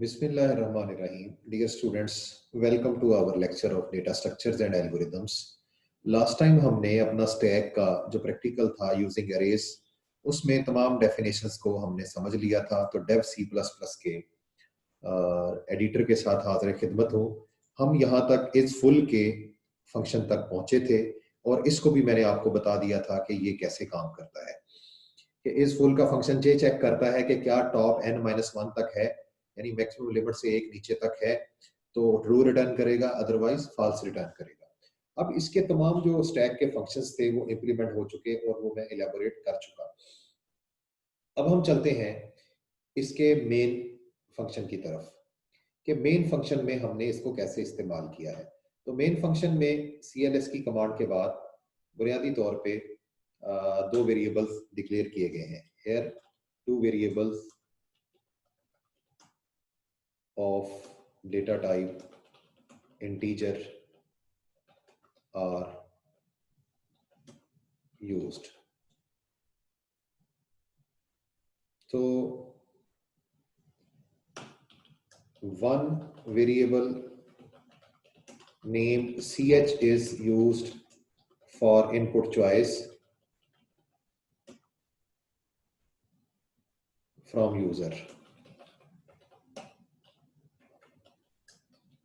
Bismillahirrahmanirrahim. Dear students, welcome to our lecture of data structures and algorithms. Last time हमने अपना stack का जो practical था using arrays, उसमें तमाम डेफिनेशंस को हमने समझ लिया था। तो डेव C++ के एडिटर के साथ हाजिर खिदमत हूँ। हम यहाँ तक इस फुल के फंक्शन तक पहुंचे थे और इसको भी मैंने आपको बता दिया था कि ये कैसे काम करता है। कि इस फुल का फंक्शन ये चेक करता है कि क्या टॉप n-1 तक है, यानी मैक्सिमम लिमिट से एक नीचे तक है, तो ट्रू रिटर्न करेगा, अदरवाइज फॉल्स रिटर्न करेगा। अब इसके तमाम जो स्टैक के फंक्शंस थे वो इंप्लीमेंट हो चुके और वो मैं इलेबोरेट कर चुका। अब हम चलते हैं इसके मेन फंक्शन की तरफ कि मेन फंक्शन में हमने इसको कैसे इस्तेमाल किया है। तो मेन फंक्शन में CLS की कमांड के बाद बुनियादी तौर पे दो वेरिएबल्स डिक्लेयर किए गए हैं। Here two variables of data type integer are used. So one variable named ch is used for input choice from user.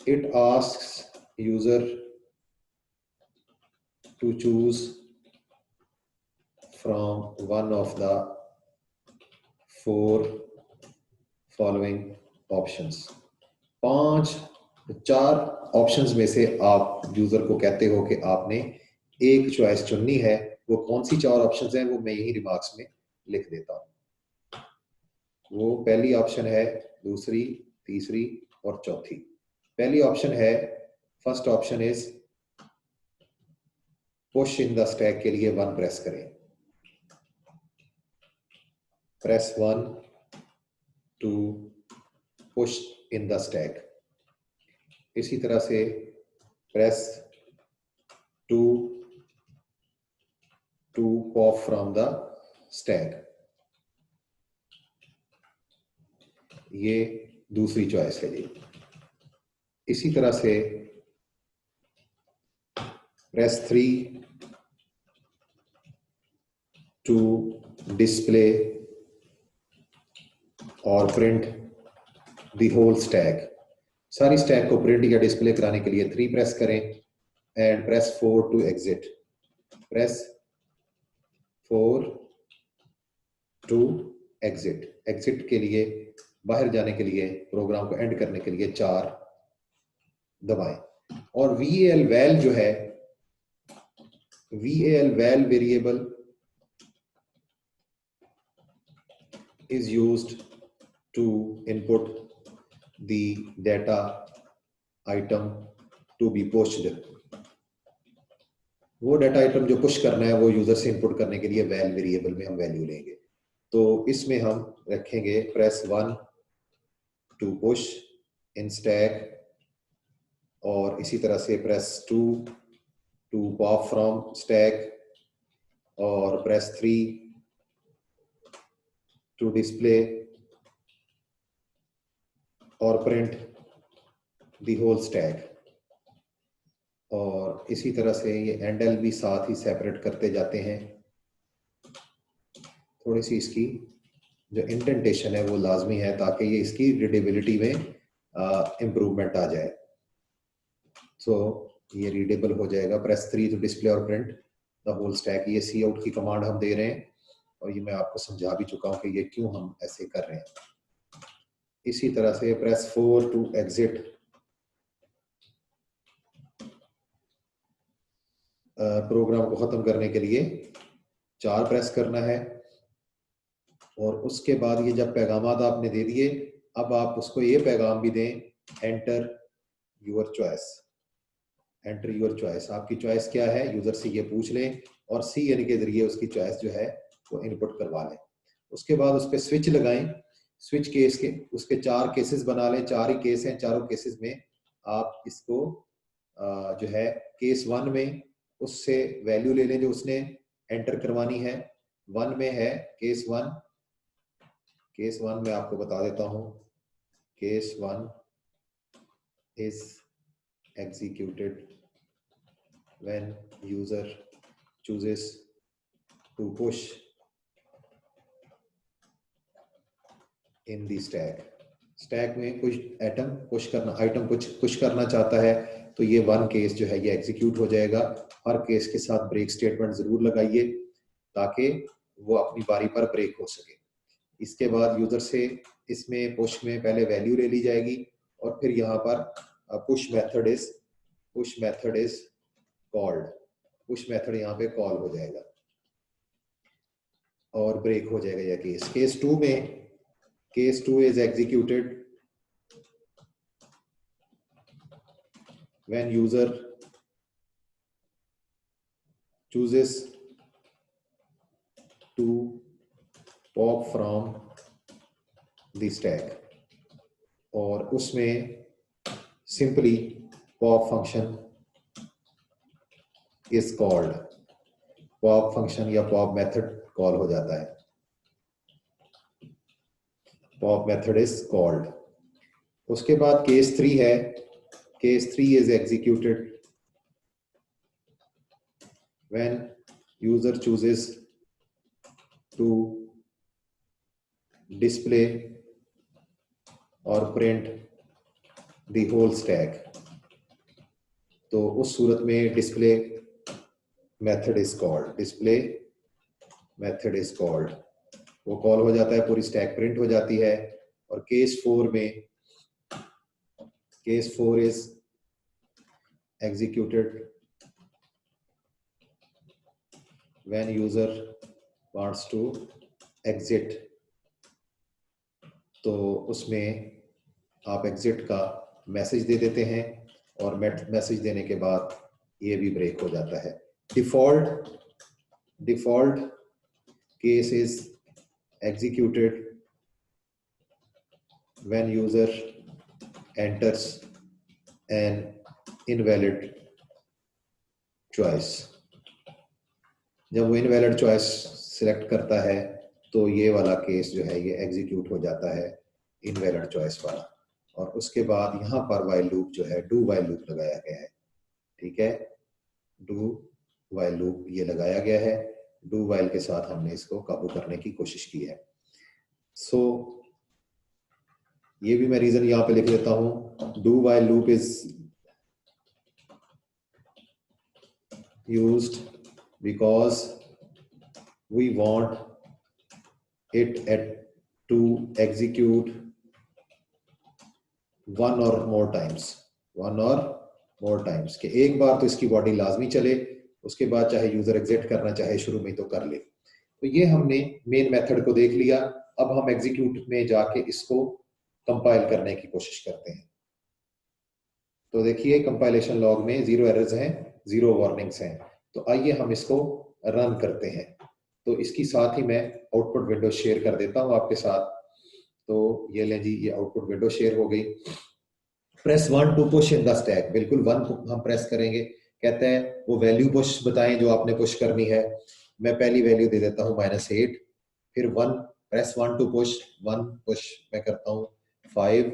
It asks user to choose from one of the four following options. चार options में से आप user को कहते हो कि आपने एक चॉइस चुननी है। वो कौन सी चार ऑप्शंस हैं वो मैं यही रिमार्क्स में लिख देता हूं। वो पहली ऑप्शन है, दूसरी, तीसरी और चौथी। पहली ऑप्शन है, first option is push in the stack के लिए 1 प्रेस करें। Press 1 to push in the stack. इसी तरह से press 2 to pop from the stack. ये दूसरी चॉइस है जी। इसी तरह से प्रेस 3 टू डिस्प्ले और प्रिंट द होल स्टैक। सारी स्टैक को प्रिंट या डिस्प्ले कराने के लिए 3 प्रेस करें and press 4 to exit. Press 4 to exit. Exit के लिए, बाहर जाने के लिए, प्रोग्राम को एंड करने के लिए 4 दबाएं। और VAL वैल जो है, VAL val variable is used to input the data item to be pushed. वो डाटा आइटम जो पुश करना है वो यूजर से इनपुट करने के लिए वैल वेरिएबल में हम वैल्यू लेंगे। तो इसमें हम रखेंगे press 1 to push in stack और इसी तरह से press 2 to pop from stack और प्रेस 3 टू डिस्प्ले और प्रिंट द होल स्टैक। और इसी तरह से ये एंडल भी साथ ही सेपरेट करते जाते हैं। थोड़ी सी इसकी जो इंडेंटेशन है वो लाजमी है ताकि ये इसकी रीडेबिलिटी में इम्प्रूवमेंट आ जाए। तो ये रीडेबल हो जाएगा। प्रेस 3 टू डिस्प्ले और प्रिंट द होल स्टैक। ये सी आउट की कमांड हम दे रहे हैं और ये मैं आपको समझा भी चुका हूं कि ये क्यों हम ऐसे कर रहे हैं। इसी तरह से प्रेस 4 टू एग्जिट। प्रोग्राम को खत्म करने के लिए 4 प्रेस करना है और उसके बाद ये जब पैगामात आपने दे दिए, अब आप उसको ये पैगाम भी दें, enter your choice. Enter your choice. आपकी चॉइस क्या है यूजर से ये पूछ लें और CN के जरिए उसकी चॉइस जो है वो इनपुट करवा लें। उसके बाद उस पर स्विच लगाएं। स्विच केस के उसके 4 केसेस बना लें। 4 ही केस हैं। चारों केसेस में आप इसको जो है केस 1 में उससे वैल्यू ले लें जो उसने एंटर करवानी है। 1 में है केस 1। केस 1 में आपको बता देता हूं case 1 is executed when user chooses to push in the stack. Stack में कुछ आइटम कुछ पुश करना चाहता है, तो ये 1 केस जो है ये एग्जीक्यूट हो जाएगा। हर केस के साथ ब्रेक स्टेटमेंट जरूर लगाइए ताकि वो अपनी बारी पर ब्रेक हो सके। इसके बाद यूजर से इसमें पुश में पहले वैल्यू ले ली जाएगी और फिर यहाँ पर push method is called, push method यहाँ पे कॉल हो जाएगा और ब्रेक हो जाएगा यह केस। केस 2 में Case 2 is executed when user chooses to pop from the stack और उसमें simply pop function is called, pop function या pop method call हो जाता है, pop method is called। उसके बाद केस 3 है, case 3 is executed when user chooses to display or print the whole stack। तो उस सूरत में display method is called, display method is called, वो कॉल हो जाता है, पूरी स्टैक प्रिंट हो जाती है। और केस 4 में, case 4 is executed when user wants to exit. तो उसमें आप एग्जिट का मैसेज दे देते हैं और मैसेज देने के बाद ये भी ब्रेक हो जाता है। Default case is executed when user enters an invalid choice। जब वो invalid choice select करता है तो ये वाला केस जो है ये एग्जीक्यूट हो जाता है, invalid choice वाला। और उसके बाद यहाँ पर while loop जो है do while loop लगाया गया है, ठीक है, do while loop ये लगाया गया है। डू वाइल के साथ हमने इसको काबू करने की कोशिश की है। सो ये भी मैं रीजन यहां पे लिख देता हूं। Do while loop is used because we want it to execute one or more times, कि एक बार तो इसकी बॉडी लाजमी चले, उसके बाद चाहे यूजर एग्जिट करना चाहे शुरू में तो कर ले। तो ये हमने मेन मेथड को देख लिया। अब हम एग्जीक्यूट में जाके इसको कंपाइल करने की कोशिश करते हैं। तो देखिए कंपाइलेशन लॉग में 0 एरर्स हैं, 0 वार्निंग्स हैं। तो आइए हम इसको रन करते हैं। तो इसकी साथ ही मैं आउटपुट विंडो शेयर कर देता हूं आपके साथ। तो ये लें जी, ये आउटपुट विंडो शेयर हो गई। Press 1 to push in the stack, बिल्कुल 1 हम प्रेस करेंगे। कहते हैं वो वैल्यू पुश बताएं जो आपने पुश करनी है। मैं पहली वैल्यू दे देता हूं -8, फिर 1 प्रेस 1 टू पुश, 1 पुश मैं करता हूं 5,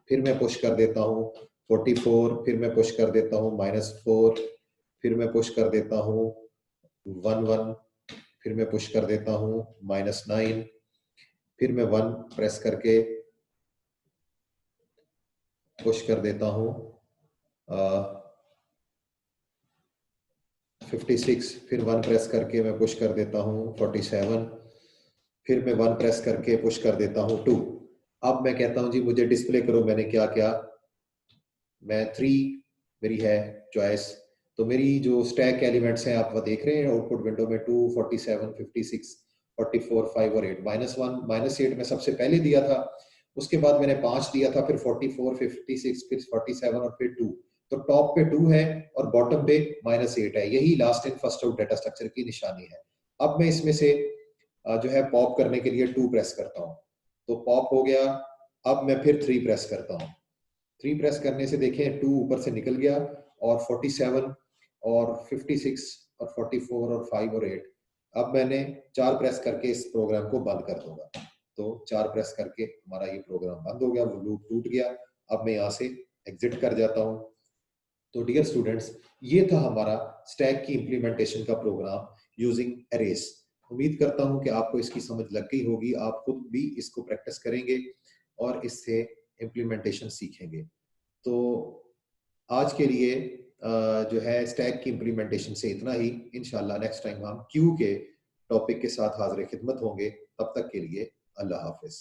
फिर मैं पुश कर देता हूं 44, फिर मैं पुश कर देता हूं -4, फिर मैं पुश कर देता हूं 1, फिर मैं पुश कर देता हूं -9, फिर मैं 1 प्रेस करके पुश कर देता हूं 56, फिर 1 प्रेस करके मैं पुश कर देता हूं 47, फिर मैं 1 प्रेस करके पुश कर देता हूं 2। अब मैं कहता हूं जी मुझे डिस्प्ले करो मैंने क्या क्या। मैं 3 मेरी है चॉइस। तो मेरी जो स्टैक एलिमेंट्स हैं आप वो देख रहे हैं आउटपुट विंडो में 2, 47, 56, 44, 5 और 8। -1, -8 में सबसे पहले दिया था, उसके बाद मैंने 5 दिया था, फिर 44, 56, फिर 47 और फिर 2। तो टॉप पे 2 है और बॉटम पे -8 है। यही last in first out data structure की निशानी है। अब मैं इसमें से जो है पॉप करने के लिए 2 प्रेस करता हूं, तो पॉप हो गया। अब मैं फिर 3 प्रेस करता हूं। 3 प्रेस करने से देखें 2 ऊपर से निकल गया और 47 और 56 और 44 और 5 और 8। अब मैंने 4 प्रेस करके इस प्रोग्राम को बंद कर दूंगा। तो 4 प्रेस करके हमारा ये प्रोग्राम बंद हो गया, वो लूप टूट गया। अब मैं यहाँ से एग्जिट कर जाता हूँ। तो डियर स्टूडेंट्स, ये था हमारा स्टैक की इम्प्लीमेंटेशन का प्रोग्राम यूजिंग अरेज। उम्मीद करता हूँ कि आपको इसकी समझ लग गई होगी, आप खुद भी इसको प्रैक्टिस करेंगे और इससे इम्प्लीमेंटेशन सीखेंगे। तो आज के लिए जो है स्टैक की इम्प्लीमेंटेशन से इतना ही। इंशाल्लाह नेक्स्ट टाइम हम क्यू के टॉपिक के साथ हाजिर खिदमत होंगे। तब तक के लिए अल्लाह हाफिज।